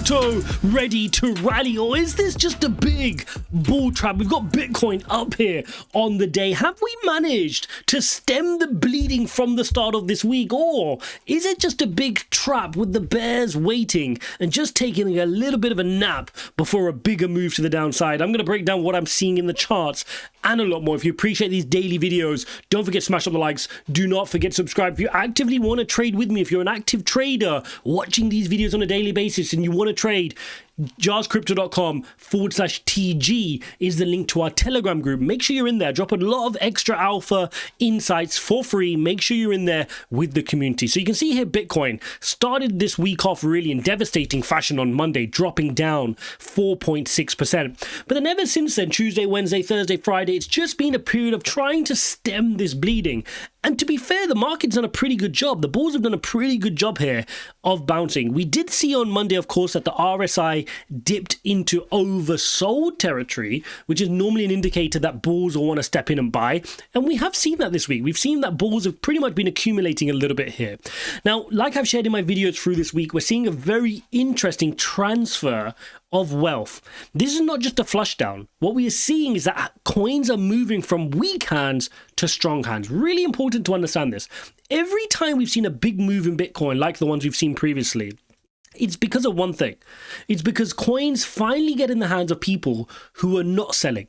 crypto ready to rally, or is this just a big bull trap? We've got Bitcoin up here on the day. Have we managed to stem the bleeding from the start of this week, or is it just a big trap with the bears waiting and just taking a little bit of a nap before a bigger move to the downside? I'm going to break down what I'm seeing in the charts and a lot more. If you appreciate these daily videos, don't forget to smash up the likes. Do not forget to subscribe. If you actively want to trade with me, if you're an active trader watching these videos on a daily basis and you want to trade, ijazcrypto.com/TG is the link to our Telegram group. Make sure you're in there. Drop a lot of extra alpha insights for free. Make sure you're in there with the community. So you can see here Bitcoin started this week off really in devastating fashion on Monday, dropping down 4.6%. But then ever since then, Tuesday, Wednesday, Thursday, Friday, it's just been a period of trying to stem this bleeding. And to be fair, the market's done a pretty good job. The bulls have done a pretty good job here of bouncing. We did see on Monday, of course, that the RSI dipped into oversold territory, which is normally an indicator that bulls will want to step in and buy. And we have seen that this week. We've seen that bulls have pretty much been accumulating a little bit here. Now, like I've shared in my videos through this week, we're seeing a very interesting transfer of wealth. This is not just a flush down. What we are seeing is that coins are moving from weak hands to strong hands. Really important to understand this. Every time we've seen a big move in Bitcoin, like the ones we've seen previously, it's because of one thing. It's because coins finally get in the hands of people who are not selling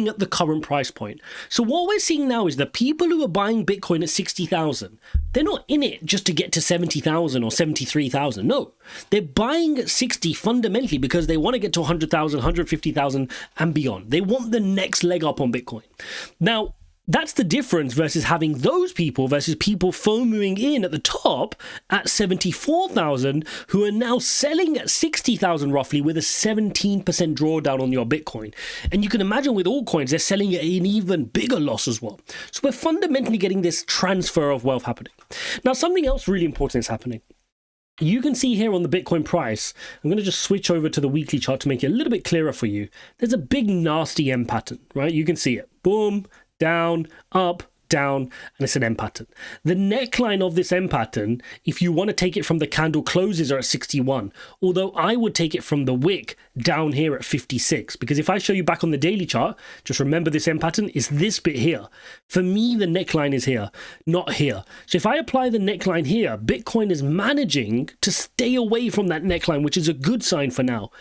at the current price point. So what we're seeing now is the people who are buying Bitcoin at 60,000, they're not in it just to get to 70,000 or 73,000. No, they're buying at 60 fundamentally because they want to get to 100,000, 150,000 and beyond. They want the next leg up on Bitcoin. Now, that's the difference versus having those people versus people FOMOing in at the top at 74,000 who are now selling at 60,000 roughly with a 17% drawdown on your Bitcoin. And you can imagine with altcoins, they're selling at an even bigger loss as well. So we're fundamentally getting this transfer of wealth happening. Now, something else really important is happening. You can see here on the Bitcoin price, I'm going to just switch over to the weekly chart to make it a little bit clearer for you. There's a big nasty M pattern, right? You can see it. Boom. Down, up, down, and it's an M pattern. The neckline of this M pattern, if you want to take it from the candle closes, are at 61, although I would take it from the wick down here at 56, because if I show you back on the daily chart, just remember this M pattern is this bit here. For me, the neckline is here, not here. So if I apply the neckline here, Bitcoin is managing to stay away from that neckline, which is a good sign for now.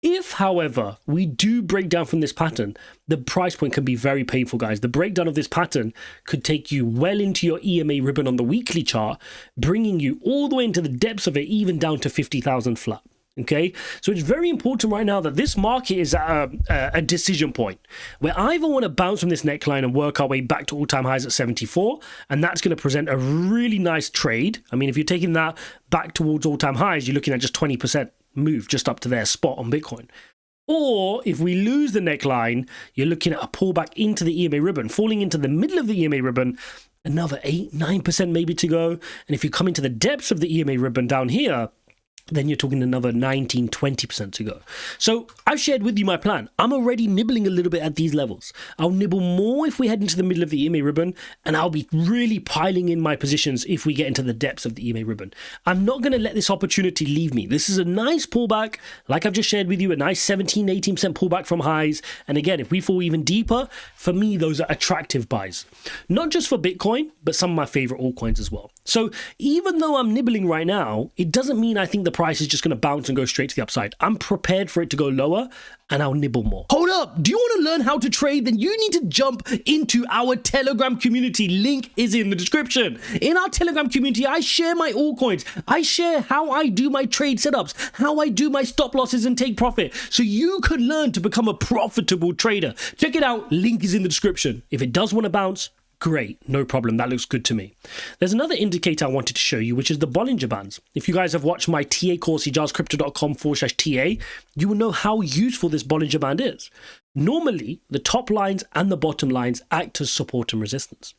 If, however, we do break down from this pattern, the price point can be very painful, guys. The breakdown of this pattern could take you well into your EMA ribbon on the weekly chart, bringing you all the way into the depths of it, even down to 50,000 flat. Okay, so it's very important right now that this market is at a decision point where either want to bounce from this neckline and work our way back to all-time highs at 74, and that's going to present a really nice trade. I mean, if you're taking that back towards all-time highs, you're looking at just 20% move just up to their spot on Bitcoin. Or if we lose the neckline, you're looking at a pullback into the EMA ribbon, falling into the middle of the EMA ribbon, another 8-9% maybe to go. And if you come into the depths of the EMA ribbon down here, then you're talking another 19-20% to go. So I've shared with you my plan. I'm already nibbling a little bit at these levels. I'll nibble more if we head into the middle of the EMA ribbon, and I'll be really piling in my positions if we get into the depths of the EMA ribbon. I'm not going to let this opportunity leave me. This is a nice pullback, like I've just shared with you, a nice 17-18% pullback from highs. And again, if we fall even deeper, for me, those are attractive buys. Not just for Bitcoin, but some of my favorite altcoins as well. So even though I'm nibbling right now, it doesn't mean I think the price is just going to bounce and go straight to the upside. I'm prepared for it to go lower, and I'll nibble more. Hold up. Do you want to learn how to trade? Then you need to jump into our Telegram community. Link is in the description. In our Telegram community, I share my altcoins. I share how I do my trade setups, how I do my stop losses and take profit, so you can learn to become a profitable trader. Check it out. Link is in the description. If it does want to bounce, great, no problem. That looks good to me. There's another indicator I wanted to show you, which is the Ballinger Bands. If you guys have watched my TA course, ijazcrypto.com/TA, you will know how useful this Ballinger Band is. Normally, the top lines and the bottom lines act as support and resistance.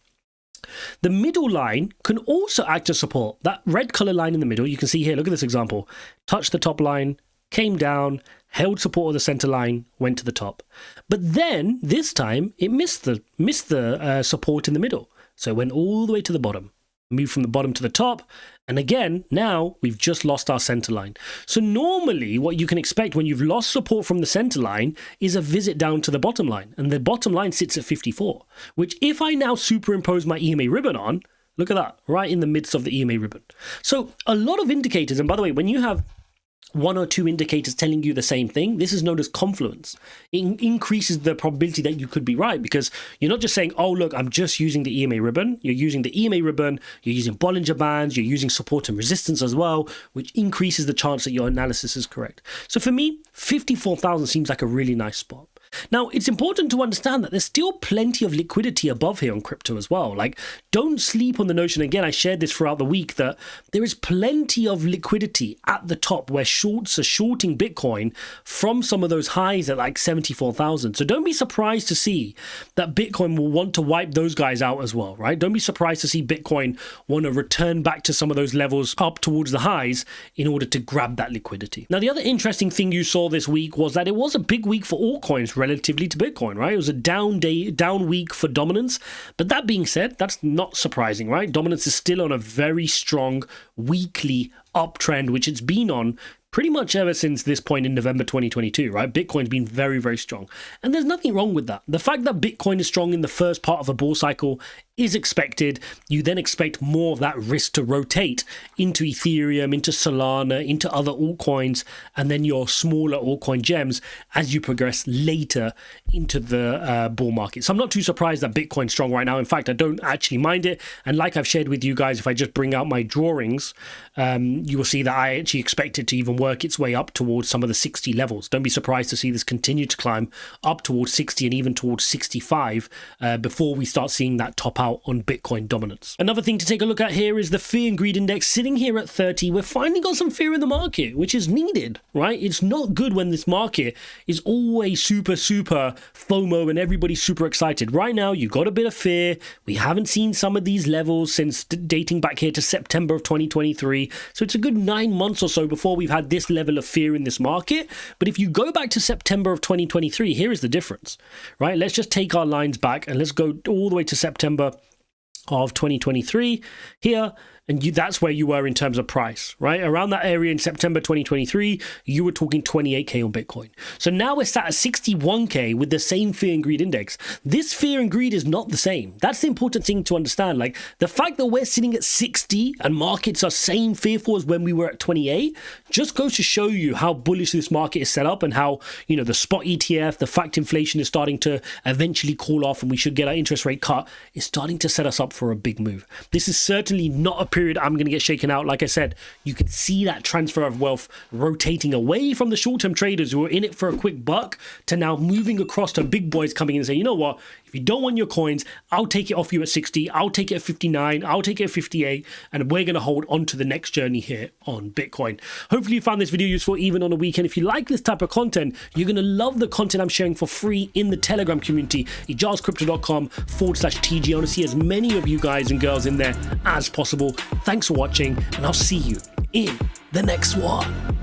The middle line can also act as support. That red color line in the middle, you can see here, look at this example. Touch the top line, came down, held support of the center line, went to the top. But then this time it missed the support in the middle. So it went all the way to the bottom. move from the bottom to the top. And again, now we've just lost our center line. So normally what you can expect when you've lost support from the center line is a visit down to the bottom line. And the bottom line sits at 54, which if I now superimpose my EMA ribbon on, look at that, right in the midst of the EMA ribbon. So a lot of indicators, and by the way, when you have one or two indicators telling you the same thing, this is known as confluence. It increases the probability that you could be right, because you're not just saying, oh, look, I'm just using the EMA ribbon. You're using the EMA ribbon, you're using Ballinger Bands, you're using support and resistance as well, which increases the chance that your analysis is correct. So for me, 54,000 seems like a really nice spot. Now, it's important to understand that there's still plenty of liquidity above here on crypto as well. Like, don't sleep on the notion, again, I shared this throughout the week, that there is plenty of liquidity at the top where shorts are shorting Bitcoin from some of those highs at like 74,000. So don't be surprised to see that Bitcoin will want to wipe those guys out as well, right? Don't be surprised to see Bitcoin want to return back to some of those levels up towards the highs in order to grab that liquidity. Now, the other interesting thing you saw this week was that it was a big week for altcoins relatively to Bitcoin, right? It was a down week for dominance. But that being said, that's not surprising, right? Dominance is still on a very strong weekly uptrend, which it's been on pretty much ever since this point in November 2022, right? Bitcoin's been very, very strong. And there's nothing wrong with that. The fact that Bitcoin is strong in the first part of a bull cycle is expected. You then expect more of that risk to rotate into Ethereum, into Solana, into other altcoins, and then your smaller altcoin gems as you progress later into the bull market. So I'm not too surprised that Bitcoin's strong right now. In fact, I don't actually mind it. And like I've shared with you guys, if I just bring out my drawings, you will see that I actually expect it to even work its way up towards some of the 60 levels. Don't be surprised to see this continue to climb up towards 60 and even towards 65 before we start seeing that top out on Bitcoin dominance. Another thing to take a look at here is the fear and greed index sitting here at 30. We're finally got some fear in the market, which is needed, right? It's not good when this market is always super FOMO and everybody's super excited. Right now, you got a bit of fear. We haven't seen some of these levels since dating back here to September of 2023. So it's a good 9 months or so before we've had this level of fear in this market. But if you go back to September of 2023, here is the difference, right? Let's just take our lines back and let's go all the way to September of 2023 here, and that's where you were in terms of price, right? Around that area in September 2023, you were talking 28K on Bitcoin. So now we're sat at 61K with the same fear and greed index. This fear and greed is not the same. That's the important thing to understand. Like, the fact that we're sitting at 60 and markets are same fearful as when we were at 28 just goes to show you how bullish this market is set up and how, you know, the spot ETF, the fact inflation is starting to eventually cool off and we should get our interest rate cut, is starting to set us up for a big move. This is certainly not a period I'm going to get shaken out. Like I said, you can see that transfer of wealth rotating away from the short-term traders who are in it for a quick buck to now moving across to big boys coming in and saying, you know what, if you don't want your coins, I'll take it off you at 60, I'll take it at 59, I'll take it at 58, and we're going to hold on to the next journey here on Bitcoin. Hopefully you found this video useful even on a weekend. If you like this type of content, you're going to love the content I'm sharing for free in the Telegram community, ijazcrypto.com/TG. I want to see as many of you guys and girls in there as possible. Thanks for watching, and I'll see you in the next one.